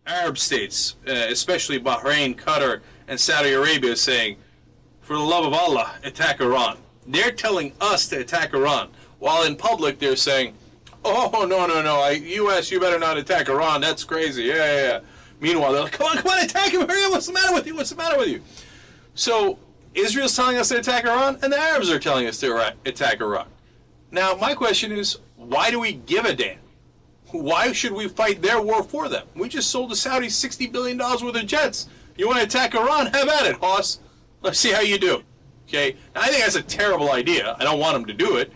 Arab states, especially Bahrain, Qatar, and Saudi Arabia, saying, for the love of Allah, attack Iran. They're telling us to attack Iran, while in public they're saying, oh, no, U.S., you better not attack Iran, that's crazy, yeah. Meanwhile, they're like, come on, attack him, hurry up, what's the matter with you? So, Israel's telling us to attack Iran, and the Arabs are telling us to attack Iran. Now, my question is, why do we give a damn? Why should we fight their war for them? We just sold the Saudis $60 billion worth of jets. You want to attack Iran? Have at it, Hoss. Let's see how you do. Okay? Now, I think that's a terrible idea. I don't want them to do it.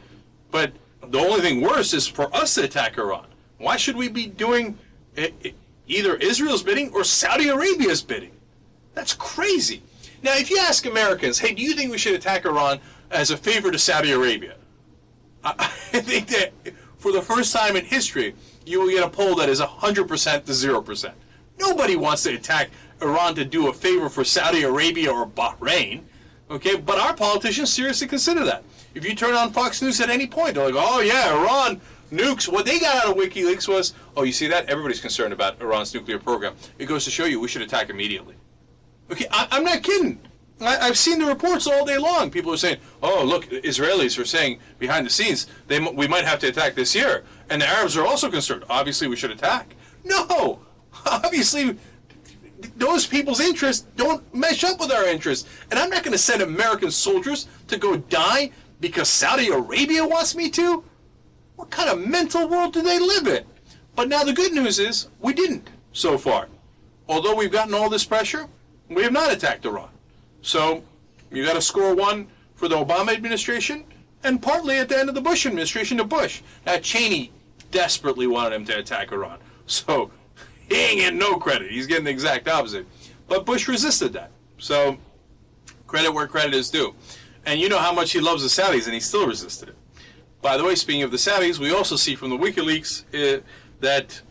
But the only thing worse is for us to attack Iran. Why should we be doing either Israel's bidding or Saudi Arabia's bidding? That's crazy. Now, if you ask Americans, hey, do you think we should attack Iran as a favor to Saudi Arabia? I think that for the first time in history, you will get a poll that is 100% to 0%. Nobody wants to attack Iran to do a favor for Saudi Arabia or Bahrain, okay? But our politicians seriously consider that. If you turn on Fox News at any point, they're like, oh yeah, Iran, nukes. What they got out of WikiLeaks was, oh, you see that? Everybody's concerned about Iran's nuclear program. It goes to show you we should attack immediately. Okay, I'm not kidding. I've seen the reports all day long. People are saying, oh, look, Israelis are saying behind the scenes, we might have to attack this year. And the Arabs are also concerned. Obviously, we should attack. No! Obviously, those people's interests don't mesh up with our interests. And I'm not going to send American soldiers to go die because Saudi Arabia wants me to? What kind of mental world do they live in? But now the good news is, we didn't so far. Although we've gotten all this pressure, we have not attacked Iran. So, you got to score one for the Obama administration, and partly at the end of the Bush administration to Bush. Now, Cheney desperately wanted him to attack Iran. So, he ain't getting no credit. He's getting the exact opposite. But Bush resisted that. So, credit where credit is due. And you know how much he loves the Saudis, and he still resisted it. By the way, speaking of the Saudis, we also see from the WikiLeaks that,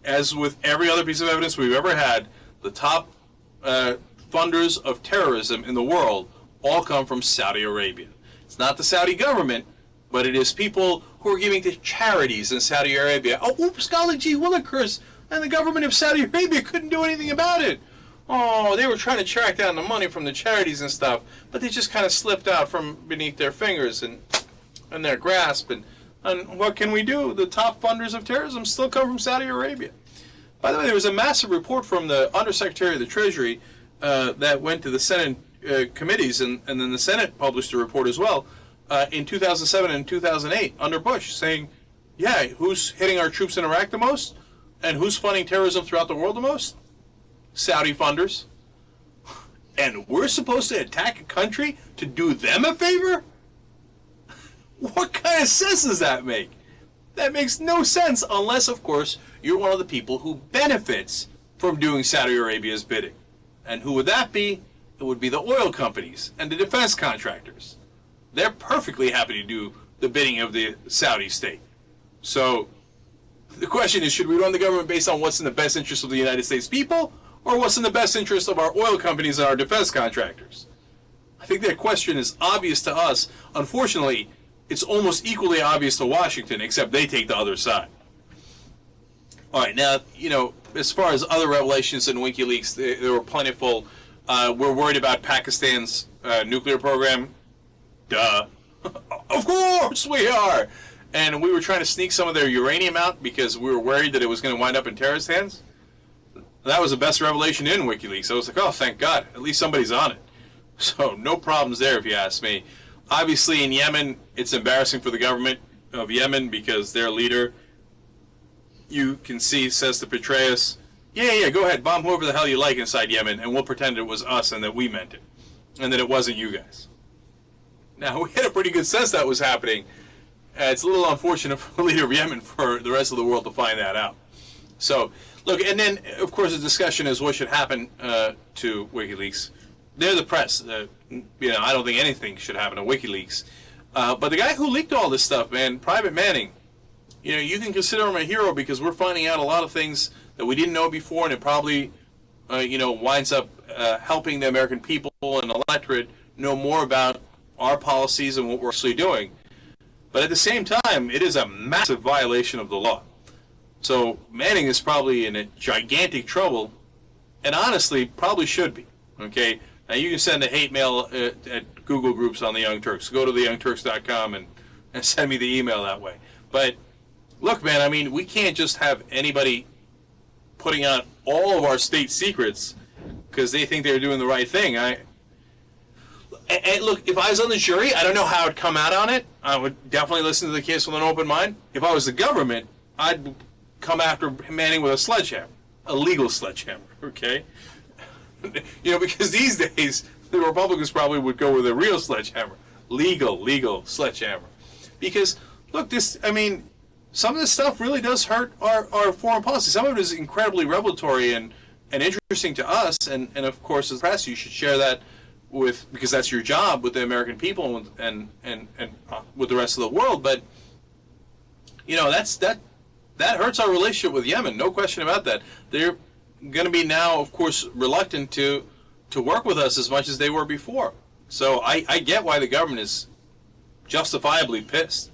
as with every other piece of evidence we've ever had, the top funders of terrorism in the world all come from Saudi Arabia. It's not the Saudi government, but it is people who are giving to charities in Saudi Arabia. Oh, oops, golly gee willikers, and the government of Saudi Arabia couldn't do anything about it. Oh, they were trying to track down the money from the charities and stuff, but they just kind of slipped out from beneath their fingers and their grasp. And what can we do? The top funders of terrorism still come from Saudi Arabia. By the way, there was a massive report from the Undersecretary of the Treasury that went to the Senate committees, and then the Senate published a report as well in 2007 and 2008 under Bush, saying, yeah, who's hitting our troops in Iraq the most? And who's funding terrorism throughout the world the most? Saudi funders. And we're supposed to attack a country to do them a favor? What kind of sense does that make? That makes no sense unless, of course, you're one of the people who benefits from doing Saudi Arabia's bidding. And who would that be? It would be the oil companies and the defense contractors. They're perfectly happy to do the bidding of the Saudi state. So the question is, should we run the government based on what's in the best interest of the United States people, or what's in the best interest of our oil companies and our defense contractors? I think that question is obvious to us. Unfortunately, it's almost equally obvious to Washington, except they take the other side. All right, now, as far as other revelations in WikiLeaks, they were plentiful. We're worried about Pakistan's nuclear program. Duh. Of course we are. And we were trying to sneak some of their uranium out because we were worried that it was going to wind up in terrorist hands. That was the best revelation in WikiLeaks. I was like, oh, thank God. At least somebody's on it. So no problems there, if you ask me. Obviously, in Yemen, it's embarrassing for the government of Yemen because their leader, you can see, says to Petraeus, yeah, go ahead, bomb whoever the hell you like inside Yemen, and we'll pretend it was us and that we meant it, and that it wasn't you guys. Now, we had a pretty good sense that was happening. It's a little unfortunate for the leader of Yemen for the rest of the world to find that out. So, look, and then, of course, the discussion is what should happen to WikiLeaks. They're the press. I don't think anything should happen to WikiLeaks. But the guy who leaked all this stuff, man, Private Manning, you can consider him a hero because we're finding out a lot of things that we didn't know before, and it probably, winds up helping the American people and electorate know more about our policies and what we're actually doing. But at the same time, it is a massive violation of the law. So Manning is probably in a gigantic trouble, and honestly, probably should be. Okay? Now, you can send a hate mail at Google groups on the Young Turks. Go to theyoungturks.com and send me the email that way. But, look, man, I mean, we can't just have anybody putting out all of our state secrets because they think they're doing the right thing. And look, if I was on the jury, I don't know how I'd come out on it. I would definitely listen to the case with an open mind. If I was the government, I'd come after Manning with a sledgehammer, a legal sledgehammer, okay? Because these days, the Republicans probably would go with a real sledgehammer, legal sledgehammer. Because, look, some of this stuff really does hurt our foreign policy. Some of it is incredibly revelatory and interesting to us, and of course, as press, you should share that because that's your job with the American people and with the rest of the world. But that hurts our relationship with Yemen, no question about that. They're going to be now, of course, reluctant to work with us as much as they were before. So I get why the government is justifiably pissed.